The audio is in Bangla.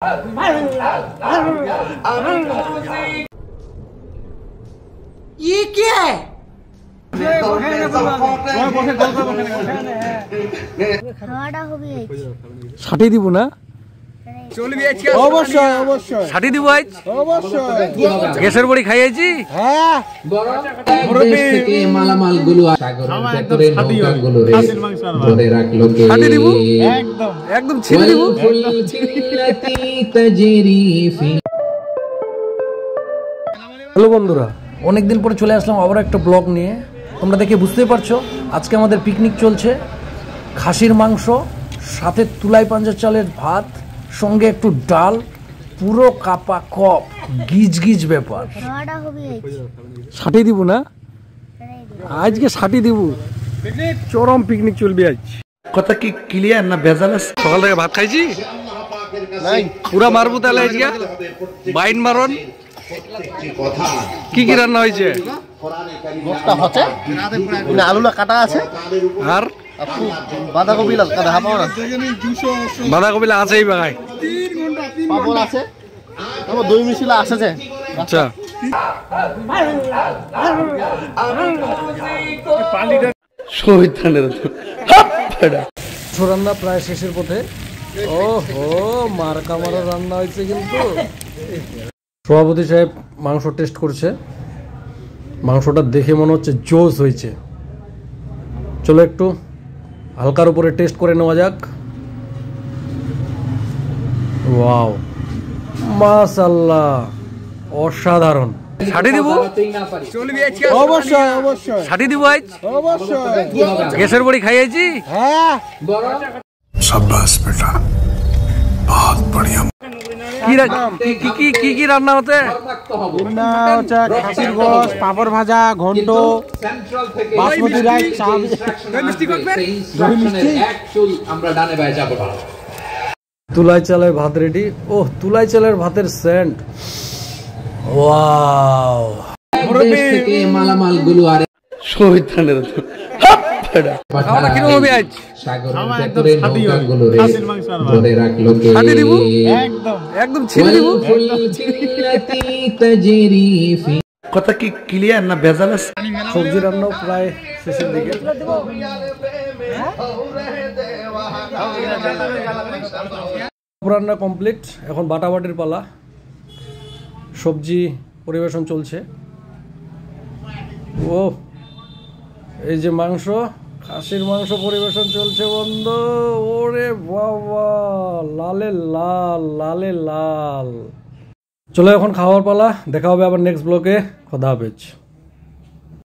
ये क्या है? ষাটি দিব না অবশ্যই অবশ্যই ষাটি দিব আজ অবশ্যই গ্যাসের বড়ি খাইয়েছি হ্যাঁ মালামাল গুলো সাগরের ভেতরে নৌকা গুলো ধরে রাখলো কে দিব একদম একদম ছিঁড়ে দিব হ্যালো বন্ধুরা, অনেকদিন পরে চলে আসলাম আবার একটা ব্লগ নিয়ে। তোমরা দেখে বুঝতেই পারছো আজকে আমাদের পিকনিক চলছে। খাসির মাংস, সাথে তুলাই পাঞ্জার চালের ভাত, সঙ্গে একটু ডাল, পুরো কাপা কপ, গিজ গিজ ব্যাপার। ষাটি দিব না আজকে, ষাটি দিব। চরম পিকনিক চলবে আজ। কথা কি ক্লিয়ার না ভেজাল? সকাল থেকে ভাত খাইছি নাই, পুরা মারবো তাহলে আজকে বাইন মারন। কি কি রান্না হয়েছে? আলুটা কাটা আছে আর বাঁধাকপি বাঁধাকপি আছেই বাগাই, পাপড় আছে, দই মিশিলা আছে। আচ্ছা রান্না প্রায় শেষের পথে। ও হো, মার্কা মারা রান্না হয়েছে কিন্তু। সভাপতি সাহেব মাংস টেস্ট করছে, মাংসটা দেখে মনে হচ্ছে জোস হয়েছে। চলো একটু হালকার উপরে টেস্ট করে নেওয়া যাক। ওয়াও, মাশাআল্লাহ, অসাধারণ। ষাটি দিব অবশ্যই অবশ্যই, ষাটি দিব আজ অবশ্যই। গ্যাসের বড়ি খাইয়েছি হ্যাঁ। শাবাশ বেটা, বহুত বড়িয়া। কি রান্না হতে? খাসির গোশ, পাপড় ভাজা, ঘন্ট, বাসমতি রাইস, তুলাই চালের ভাত রেডি। ও, তুলাই চালের ভাতের সেন্ট, ওয়াও। মালামাল গুলো আর খাওয়াটা কিরকম হবে আজ? সাগরের ভেতরে নৌকা গুলো ধরে রাখলো কে একদম একদম ছিঁড়ে দিব। কথা কি ক্লিয়ার না ভেজাল? সবজি রান্নাও প্রায় শেষের দিকে। রান্না কমপ্লিট, এখন বাটাবাটির পালা। সবজি পরিবেশন চলছে। ও, এই যে মাংস, খাসির মাংস পরিবেশন চলছে বন্ধু। ওরে বাবা, লালে লাল, লালে লাল। চলো এখন খাওয়ার পালা। দেখা হবে আবার নেক্সট ব্লগে। খোদা হাফেজ।